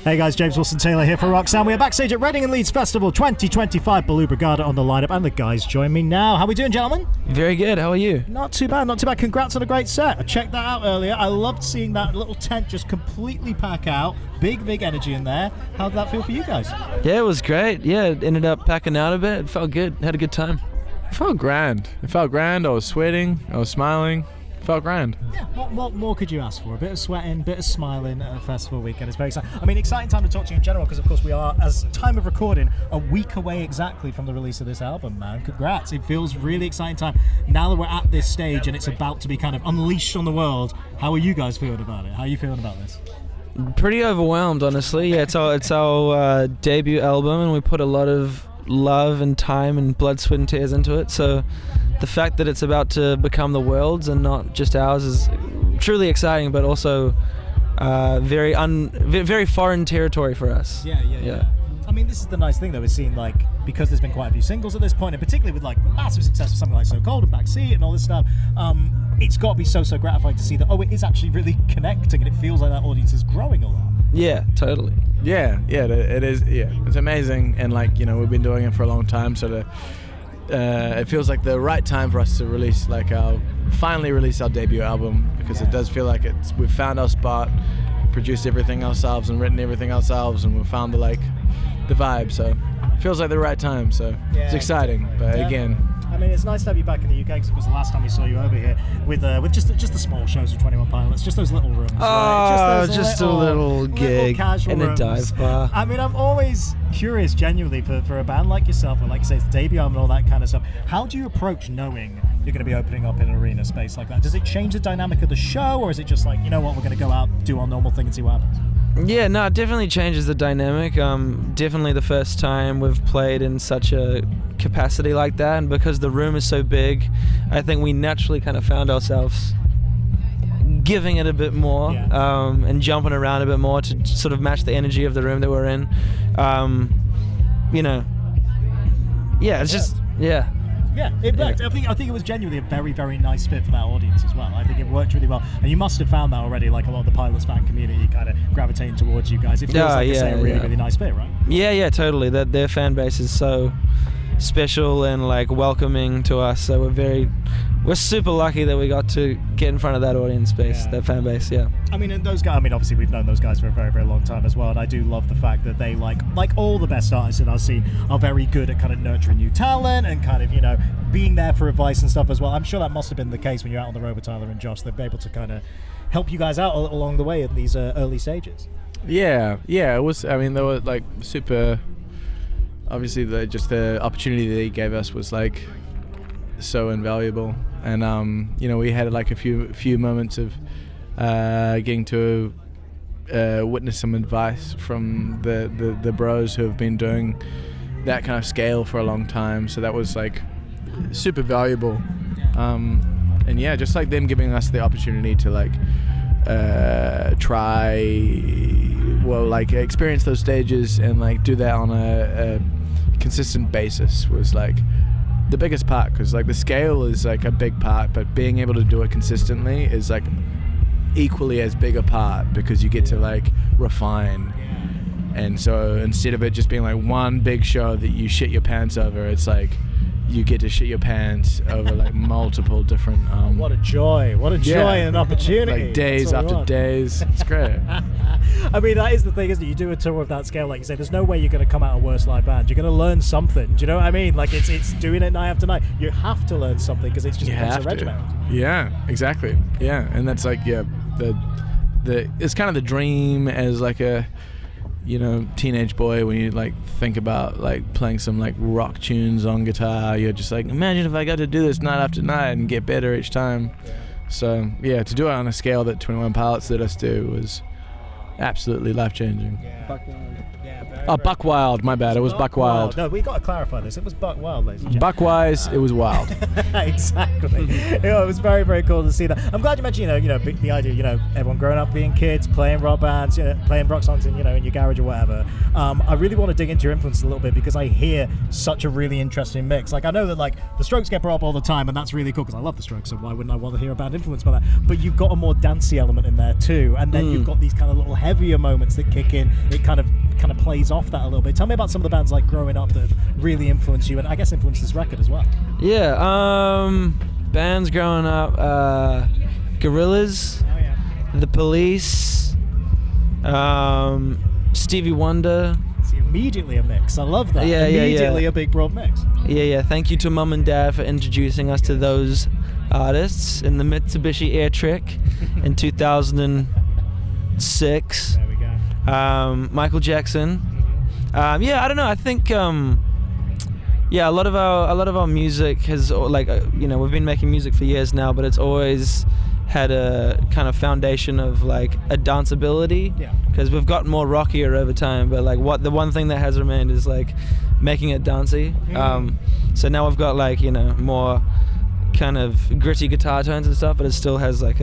Hey guys, James Wilson-Taylor here for Roxanne. We are backstage at Reading Leeds Festival 2025. Balu Brigada on the lineup, and the guys join me now. How are we doing, gentlemen? Very good. How are you? Not too bad, not too bad. Congrats on a great set. I checked that out earlier. I loved seeing that little tent just completely pack out. Big energy in there. How did that feel for you guys? Yeah, it was great. Yeah, it ended up packing out a bit. It felt good. Had a good time. It felt grand. I was sweating. I was smiling. Felt grand. Yeah, what more could you ask for? A bit of sweating, a bit of smiling at a festival weekend. It's very exciting. I mean, exciting time to talk to you in general because, of course, we are, as time of recording, a week away exactly from the release of this album, man. Congrats. It feels really exciting time. Now that we're at this stage and it's about to be kind of unleashed on the world, how are you guys feeling about it? How are you feeling about this? Pretty overwhelmed, honestly. Yeah, it's our debut album, and we put a lot of love and time and blood, sweat and tears into it. So the fact that it's about to become the world's and not just ours is truly exciting, but also very foreign territory for us. Yeah. I mean, this is the nice thing, though, is seeing, like, because there's been quite a few singles at this point, and particularly with, like, massive success of something like So Cold and Backseat and all this stuff, it's got to be so gratifying to see that, it is actually really connecting, and it feels like that audience is growing a lot. Yeah, totally. Yeah, it is. Yeah, it's amazing, and we've been doing it for a long time, so it feels like the right time for us to finally release our debut album, because it does feel like we've found our spot, produced everything ourselves and written everything ourselves, and we've found the vibe. So it feels like the right time. So it's exciting, but again. I mean, it's nice to have you back in the UK because, of course, the last time we saw you over here with just the small shows with 21 Pilots, just those little rooms. Oh, just a little gig in a dive bar. I mean, I'm always curious, genuinely, for a band like yourself, and like you say, it's the debut album and all that kind of stuff. How do you approach knowing you're going to be opening up in an arena space like that? Does it change the dynamic of the show, or is it just like, you know what, we're going to go out, do our normal thing and see what happens? Yeah, no, it definitely changes the dynamic. Definitely the first time we've played in such a capacity like that, and because the room is so big, I think we naturally kind of found ourselves giving it a bit more, and jumping around a bit more to sort of match the energy of the room that we're in. It's just. Yeah, it worked. I think it was genuinely a very, very nice fit for that audience as well. I think it worked really well, and you must have found that already. Like a lot of the Pilots fan community kind of gravitating towards you guys. It feels like it's a really nice fit, right? Yeah, totally. Their fan base is so special and like welcoming to us. So we're super lucky that we got to get in front of that audience base, that fan base. Yeah. I mean, and those guys. I mean, obviously we've known those guys for a very, very long time as well, and I do love the fact that they like all the best artists in our scene are very good at kind of nurturing new talent and kind of being there for advice and stuff as well. I'm sure that must have been the case when you're out on the road with Tyler and Josh. They've been able to kind of help you guys out along the way in these early stages. Yeah. It was. I mean, they were like super. Obviously, the opportunity they gave us was like so invaluable, and we had like a few moments of getting to witness some advice from the bros who have been doing that kind of scale for a long time. So that was like super valuable, and just like them giving us the opportunity to experience those stages and like do that on a consistent basis was like the biggest part, because like the scale is like a big part, but being able to do it consistently is like equally as big a part, because you get to like refine. And so instead of it just being like one big show that you shit your pants over, it's like you get to shit your pants over like multiple different what a joy and an opportunity, like days after days. It's great. I mean, that is the thing, isn't it? You do a tour of that scale, like you say, there's no way you're going to come out a worse live band. You're going to learn something. Do you know what I mean? Like it's doing it night after night. You have to learn something because it's just a regiment. Yeah, exactly. Yeah, and that's like the it's kind of the dream as like a teenage boy when you like think about like playing some like rock tunes on guitar. You're just like, imagine if I got to do this night after night and get better each time. So to do it on a scale that 21 Pilots let us do was absolutely life-changing. Buck Wild, my bad. It was Buck Wild. No, we got to clarify this. It was Buck Wild, ladies and gentlemen. Buck-wise, it was wild. Exactly. It was very, very cool to see that. I'm glad you mentioned, the idea, everyone growing up being kids, playing rock bands, playing rock songs in your garage or whatever. I really want to dig into your influence a little bit, because I hear such a really interesting mix. Like, I know that like the Strokes get brought up all the time, and that's really cool because I love the Strokes, so why wouldn't I want to hear a band influenced by that? But you've got a more dancey element in there too, and then you've got these kind of little heavier moments that kick in, it kind of plays off that a little bit. Tell me about some of the bands like growing up that really influenced you, and I guess influenced this record as well. Yeah, bands growing up, Gorillaz, The Police, Stevie Wonder. See, immediately a mix. I love that. Yeah, immediately a big broad mix. Yeah. Thank you to Mum and Dad for introducing us to those artists in the Mitsubishi Airtrek in 2006. There we go. Michael Jackson. I don't know. I think a lot of our music has we've been making music for years now, but it's always had a kind of foundation of like a danceability, because we've got more rockier over time, but like the one thing that has remained is like making it dancey. So now we've got like more kind of gritty guitar tones and stuff, but it still has like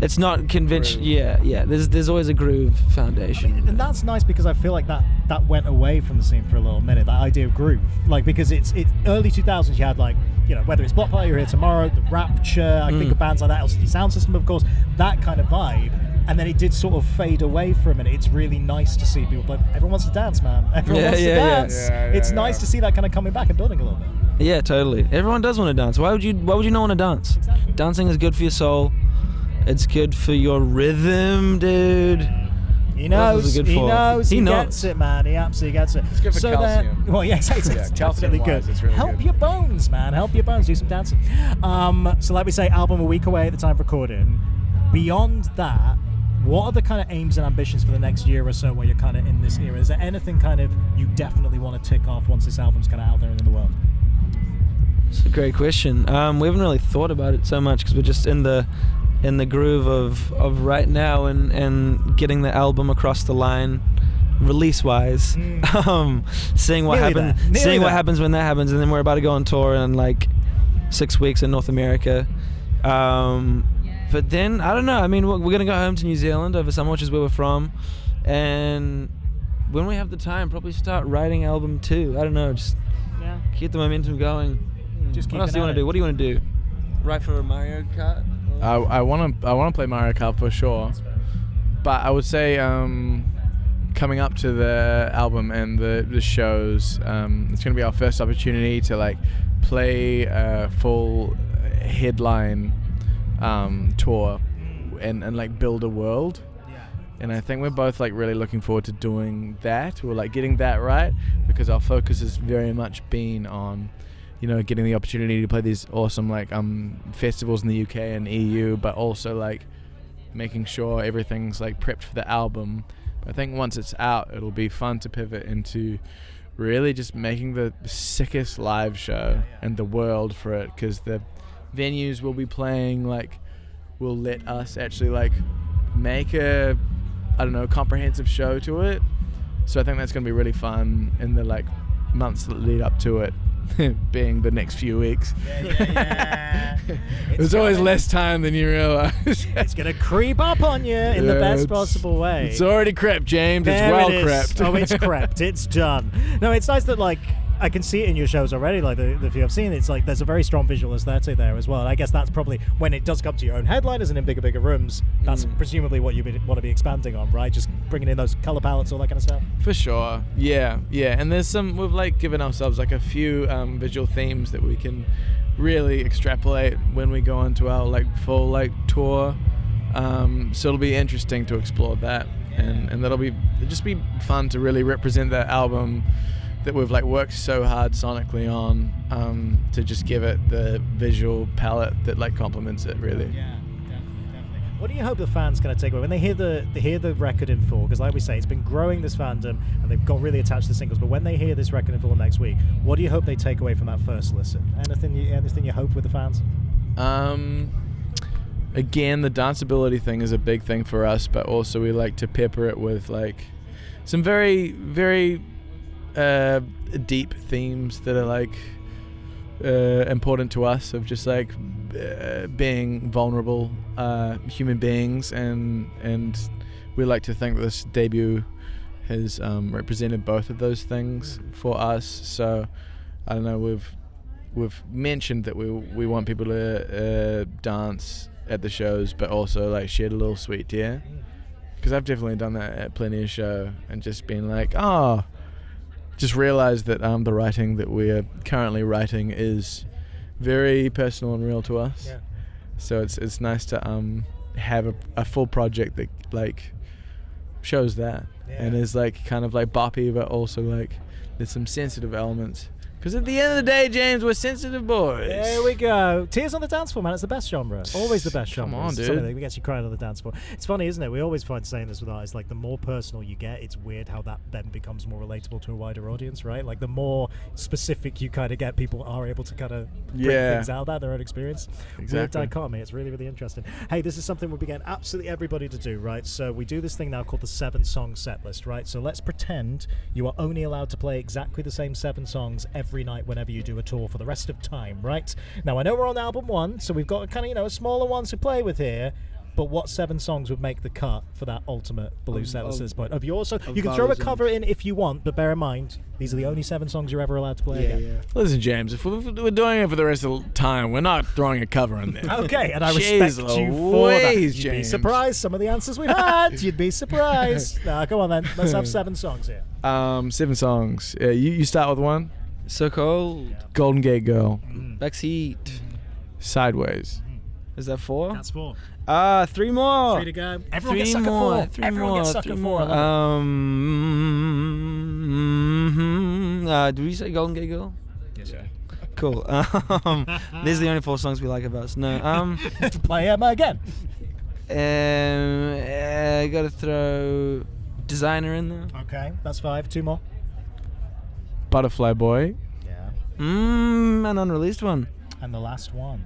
it's not conventional. There's always a groove foundation, and that's nice, because I feel like that went away from the scene for a little minute, that idea of groove, like, because it's early 2000s. You had like, whether it's Block Party, You're Here Tomorrow, The Rapture, I think of bands like that, LCD Sound System, of course, that kind of vibe, and then it did sort of fade away for a minute. It's really nice to see people, but everyone wants to dance, man. Everyone wants to dance. It's nice to see that kind of coming back and building a little bit. Yeah, totally. Everyone does want to dance. Why would you not want to dance? Exactly. Dancing is good for your soul. It's good for your rhythm, dude. He knows. He gets it, man. He absolutely gets it. It's good for calcium. Exactly. It's definitely good. It's really Help good. your bones, man. Help your bones. Do some dancing. So like we say, album a week away at the time of recording. Beyond that, what are the kind of aims and ambitions for the next year or so where you're kind of in this era? Is there anything kind of you definitely want to tick off once this album's kind of out there and in the world? It's a great question. We haven't really thought about it so much because we're just in the groove of right now and getting the album across the line release wise. Seeing what happens when that happens, and then we're about to go on tour in like 6 weeks in North America. But then I don't know, I mean, we're gonna go home to New Zealand over summer, which is where we're from, and when we have the time, probably start writing album 2. I don't know, just keep the momentum going. Just keep what else do you want to do? What do you want to do? Write for Mario Kart? I want to play Mario Kart for sure, but I would say coming up to the album and the shows, it's going to be our first opportunity to like play a full headline tour and like build a world. And I think we're both like really looking forward to doing that, or like getting that right, because our focus has very much been on getting the opportunity to play these awesome like festivals in the UK and EU, but also like making sure everything's like prepped for the album. But I think once it's out, it'll be fun to pivot into really just making the sickest live show in the world for it, because the venues we'll be playing like will let us actually like make a comprehensive show to it. So I think that's going to be really fun in the like months that lead up to it. Being the next few weeks. There's always less time than you realize. It's gonna creep up on you in the best possible way. It's already crept, James. It's well crept. Oh, it's crept. It's done. No, it's nice that like I can see it in your shows already, like the few I've seen. It's like there's a very strong visual aesthetic there as well. And I guess that's probably when it does come to your own headliners and in bigger rooms, that's presumably what you want to be expanding on, right? Just bringing in those color palettes, all that kind of stuff. For sure, yeah. And there's we've like given ourselves like a few visual themes that we can really extrapolate when we go into our like full like tour. So it'll be interesting to explore that, and it'll just be fun to really represent that album that we've like worked so hard sonically on, to just give it the visual palette that like complements it really. Yeah, definitely. What do you hope the fans kind of take away when they hear the record in full? Because like we say, it's been growing, this fandom, and they've got really attached to the singles. But when they hear this record in full next week, what do you hope they take away from that first listen? Anything you hope with the fans? Again, the danceability thing is a big thing for us, but also we like to pepper it with like some very, very deep themes that are like important to us, of just like being vulnerable human beings, and we like to think that this debut has represented both of those things for us. So I don't know, we've mentioned that we want people to dance at the shows, but also like shed a little sweet tear, because I've definitely done that at plenty of show and just been like, oh, just realized that the writing that we're currently writing is very personal and real to us. Yeah. So it's nice to have a full project that like shows that, and is like kind of like boppy, but also like there's some sensitive elements. Because at the end of the day, James, we're sensitive boys. There we go. Tears on the dance floor, man. It's the best genre. Always the best genre. Come on, It's dude. something that gets you crying on the dance floor. It's funny, isn't it? We always find saying this with artists, like the more personal you get, it's weird how that then becomes more relatable to a wider audience, right? Like the more specific you kind of get, people are able to kind of bring things out of that, their own experience. Weird Exactly. dichotomy. It's really, really interesting. Hey, this is something we'll be getting absolutely everybody to do, right? So we do this thing now called the 7-song set list, right? So let's pretend you are only allowed to play exactly the same 7 songs every night whenever you do a tour for the rest of time, right? Now I know we're on album 1, so we've got a kind of, a smaller one to play with here, but what 7 songs would make the cut for that ultimate Balu set list at this point of yours? So you can throw a Balu's cover in if you want, but bear in mind these are the only 7 songs you're ever allowed to play again. Listen, James, if we're doing it for the rest of the time, we're not throwing a cover in there. Okay, and I Jeez respect you for that. Louise, You'd be James. surprised some of the answers we've had. You'd be surprised. Come on then, let's have 7 songs here. 7 songs. You start with one. So Cold. Golden Gate Girl. Backseat. Sideways. Is that 4? That's 4. 3 more. 3 to go. Everyone 3 gets sucker more. 4. 3 Everyone more. gets sucker 3 4. more. I love it. Did we say Golden Gate Girl? Yes, sir. Cool. These are the only 4 songs we like of us. No. Play them again. Gotta throw Designer in there. Okay, that's 5. 2 more. Butterfly Boy. Yeah. An unreleased one. And the last one.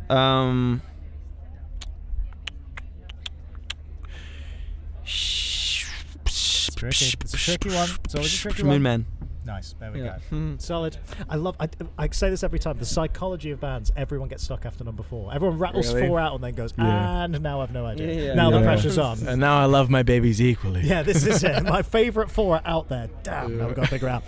It's tricky. It's a tricky one. It's always a tricky one. Moon Man. Nice. There we Yeah. go. Solid. I say this every time. The psychology of bands, everyone gets stuck after number 4. Everyone rattles Really? 4 out and then goes, Yeah. and now I've no idea. Yeah. Now the Yeah. pressure's on. And now I love my babies equally. Yeah, this is it. My favourite 4 are out there. Damn, now we've got to figure out.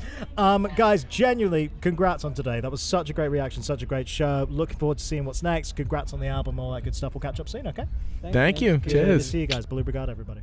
Guys, genuinely, congrats on today. That was such a great reaction, such a great show. Looking forward to seeing what's next. Congrats on the album, all that good stuff. We'll catch up soon, okay? Thank you. Good to Cheers. see you guys. Balu Brigada, everybody.